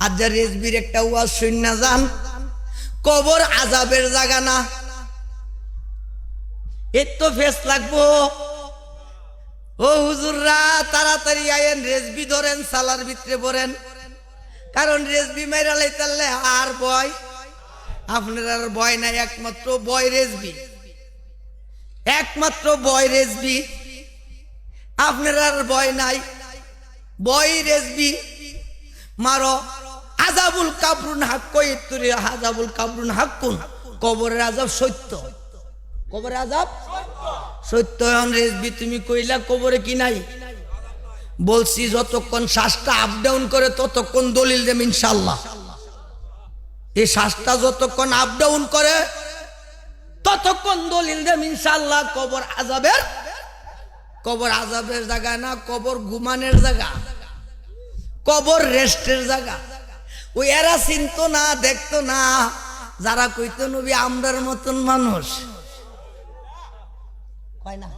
আর যা রেজবির একটা ওয়াজ শুননা যান, কবর আযাবের জায়গা না। এর তো ফেস লাগবো। ও হুজুররা তাড়াতাড়ি আয়েন, রেজবি ধরেন, সালার ভিতরে পড়েন, কারণ রেজবি মেরা লাইতালে আর ভয় আপনার আর ভয় নাই, একমাত্র ভয় রেজবি, একমাত্র ভয় রেজবি, আপনার আর ভয় নাই, ভয় রেজবি। মারো আযাবুল কাবরুন হাক্কুন, ইত্তুরি আযাবুল কাবরুন হাক্কুন, কবরের আযাব সত্য, কবরের আযাব সত্য। এখন রেজবি তুমি কইলা কবরে কি নাই? বলছি যতক্ষণ শ্বাসটা আপ ডাউন করে ততক্ষণ দলিল দেব ইনশাআল্লাহ। এই শ্বাসটা যতক্ষণ আপ ডাউন করে ততক্ষণ দলিল দেব ইনশাআল্লাহ। কবর আযাবের, কবর আযাবের জায়গা না, কবর ঘুমানের জায়গা, কবর রেস্টের জায়গা। ওই এরা চিনতো না, দেখতো না, যারা কইতো নবী আমরার মতন মানুষ। কয় না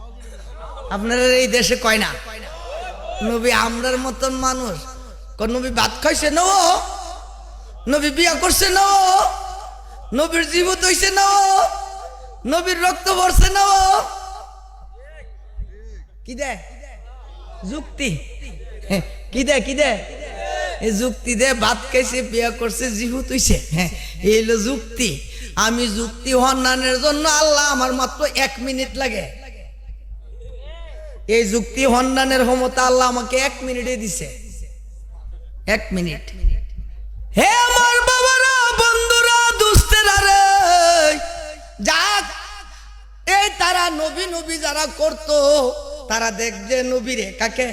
আপনারা এই দেশে? কয় না নবী আমরার মতন মানুষ? নবী ভাত খাইছে না, নবী বিয়া করছে না, নবীর জীবিত হইছে না, নবীর রক্ত ভরছে না। কি দে যুক্তি, কি দে, কি দে এই যুক্তি দে, ভাত খাইছে, বিয়া করছে, জীবিত হইছে, হ্যাঁ এই হলো যুক্তি। আমি যুক্তি হন্নানের জন্য আল্লাহ আমার মাত্র 1 মিনিট লাগে। এই যুক্তি হন্নানের ক্ষমতা আল্লাহ আমাকে 1 মিনিটে দিছে, 1 মিনিট। হে আমার বাবারা, বন্ধুরা, দুস্তেরা রে, যাক এই তারা নবী নবী যারা করতো তারা দেখবে নবীরে কাকে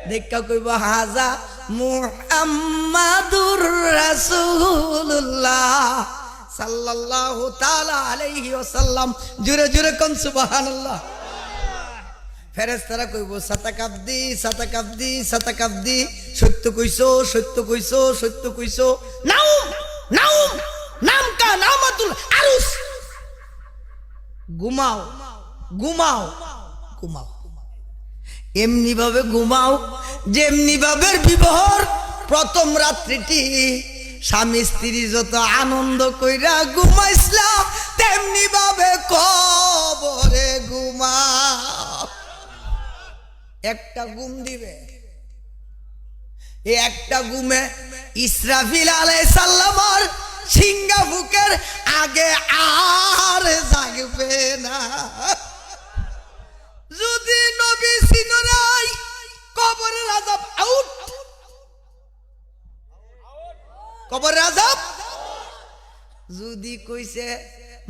দেখা কইব হাজা মুহাম্মাদুর রাসূলুল্লাহ সাল্লাল্লাহু তাআলা আলাইহি ওয়াসাল্লাম। জোরে জোরে কোন সুবহানাল্লাহ। ফেরেশতারা কইব সাতাকাব্দি সাতাকাব্দি সাতাকাব্দি, সত্য কইছো, সত্য কইছো, সত্য কইছো। নাউম নাউম নাম কা নামাতুল আরুস, ঘুমাও ঘুমাও ঘুমাও, এমনি ভাবে ঘুমাও যেমনি ভাবে বিবাহর প্রথম রাত্রিটি স্বামী স্ত্রী যত আনন্দ কইরা ঘুমাইছিলাম তেমনি ভাবে কবরে ঘুমাও। একটা ঘুম দিবে, এই একটা ঘুমে ইসরাফিল আলাইহিস সালামের সিংহা ফুকের আগে আর জাগবে না। যদি নবী সিনরাই কবরের আযাব আউট, কবরের আযাব। যদি কইছে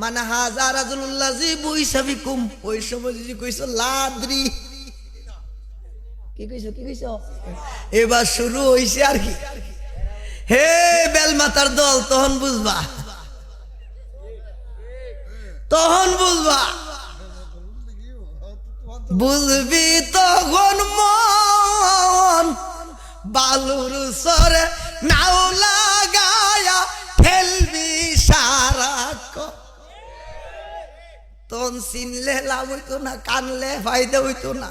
মানে হাজা রাজুলুল্লাহি বুইসাবিকুম, ওই সময় যদি কইছো লাদ্রি, কি কইছো, কি কইছো, এবার শুরু হইছে আর কি। হে বেলমাতার দল, তখন বুঝবা, তখন বুঝবা, বুঝবি তখন মন বালুর সরে নাও লাগায়া ফেলবি সারা। তখন চিনলে লাভ হইতো না, কানলে ফায়দা হইতো না।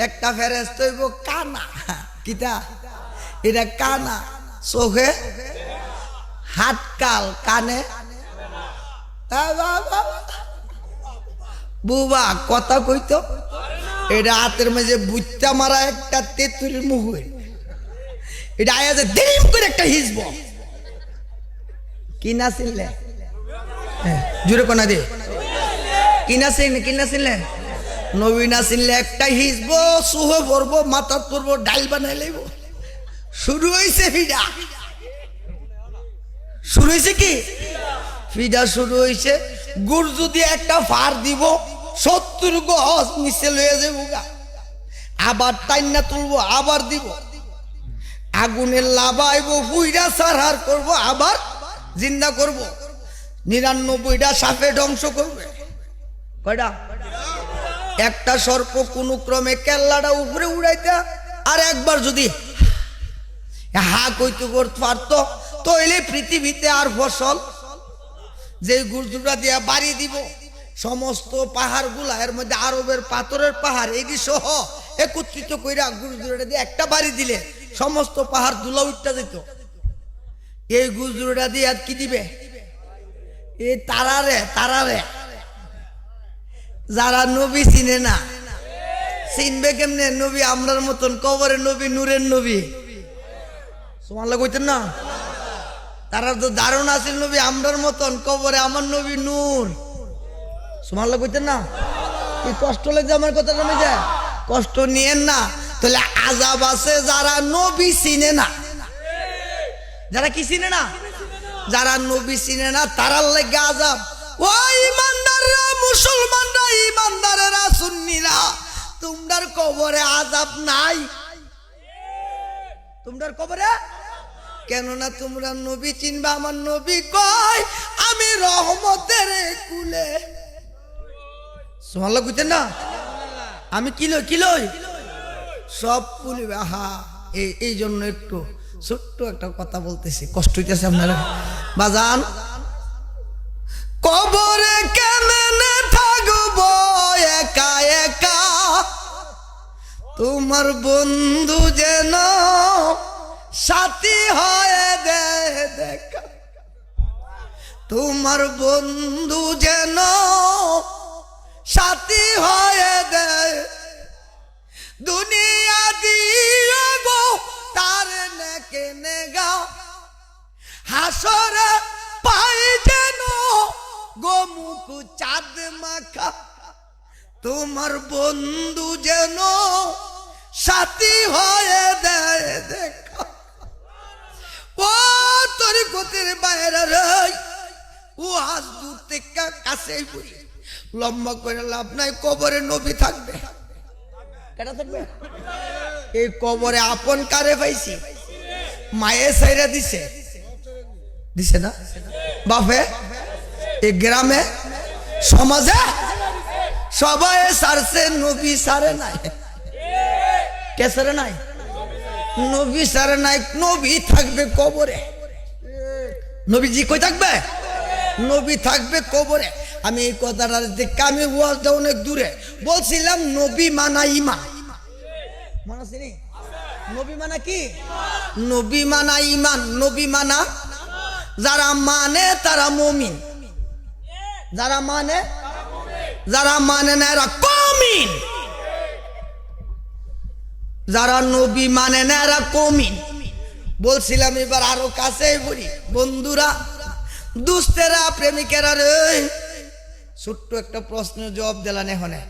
একটা ফেরেশতা হইব কানা, কিটা এটা কানা, চোখে হাতকাল, কানে বুবা, কথা কইতো। এটা হাতের মাঝে বুঝতে মারা একটা তেতুরির মুখ, এটা আয়া যে দিম করে একটা হিজব। কি না চিনলে? জুড়ে কোনা দিয়ে কি না চিনলে, কি না চিনলে? নবী না চিনলে একটা হিজব, সুহে পড়বো, মাথা পড়বো, ডাল বানাই লইব। শুরু হয়েছে ফিডা, শুরু হয়েছে কি ফিডা শুরু হয়েছে। গুড় যদি একটা ফার দিব 70 গজ নিচে লয়ে যাবো, আবার টাইনা তুলবো, আবার দিব, আগুনের লাভাইব, ফুইরা সারহার করব, আবার জিন্দা করব, 99টা সাপে ধ্বংস করবে। কয়টা? একটা সর্প কোন ক্রমে কেল্লাটা উপরে উড়াইতা, আর একবার যদি হা কইতে করতে পারতো তাইলে পৃথিবীতে আর ফসল যে গুরজুরা দিয়া বাড়ি দিব, সমস্ত পাহাড় গুলা এর মধ্যে আরবের পাথরের পাহাড় এটি সহ একত্রিত কইরা গুরজুরা দিয়ে একটা বাড়ি দিলে সমস্ত পাহাড় ধুলা উঠতে যেত। এই গুজরুটা দিয়ে আর কি দিবে? এই তারারে যারা নবী চিনে না, চিনবে কেমনে? নবী আমরার মতন, কবরে নবী, নূরের নবী। সুবহানাল্লাহ কইতেন না? তারা তো ধারণা আছে নবী আমরার মতন, কবরে আমার নবী নূর। সুবহানাল্লাহ কইতেন না? কি কষ্ট লাগছে আমার কথাটা মেজে? কষ্ট নিয়েন না। তাহলে আযাব আছে যারা নবী চিনে না। যারা কি চিনে না? যারা নবী চিনে না তারার লাগে আযাব। ও ইমানদাররা, মুসলমানরা, ইমানদারেরা, সুন্নিরা, তোমরার কবরে আযাব নাই। তোমরার কবরে কেননা তোমরা নবী চিনবা। আমার নবী কয় আমি রহমতের কুলে। সুবহানাল্লাহ কইতেন না? আমি কিলই সব পুলিবে। হা এই জন্য একটু ছোট্ট একটা কথা বলতেছি, কষ্ট হইতেছে আপনারা। বাজান, কবরে কেমনে থাকবো একা একা, তোমার বন্ধু যেন সাথী হয়ে দে দেখা। তোমার বন্ধু যেন সাথী হয়ে দে। দুনিয়া দিয়ে গো তার নেকে নেগা, হাসরে পাই যেন গোমুখ চাঁদ মাখা। তোমার বন্ধু যেন সাথী হয়ে দে দেখা। ও তরিকতের বাইরে রে, ও আজ দূর থেকে কাছেই বলি, লম্বা করে লাভ নাই। কবরে নবী থাকবে। কেটা থাকবে? এই কবরে আপন কারে পাইছি? মায়ে সাইরা দিছে, দিছে না? বাপে, এই গ্রামে, সমাজে সবাই সারছে, নবী সারে নাই। কে সারে নাই? নবী সারে নাই। নবী থাকবে কবরে। নবীজি কই থাকবে? নবী থাকবে কবরে। আমি এই কথাটা দেখে আমি ওয়াজটা অনেক দূরে বলছিলাম। নবী মানা ইমান। মনে আছে নি? নবী মানা কি? নবী মানা ইমান। নবী মানা, যারা মানে তারা মুমিন, যারা মানে, যারা মানে না এরা কমিন। যারা নবী মানে না এরা কমিন। বলছিলাম এবার আরো কাছে বলি, বন্ধুরা, দুস্তেরা, প্রেমিকেরা রে, ছোট্ট একটা প্রশ্নের জবাব দিলাম এখানে।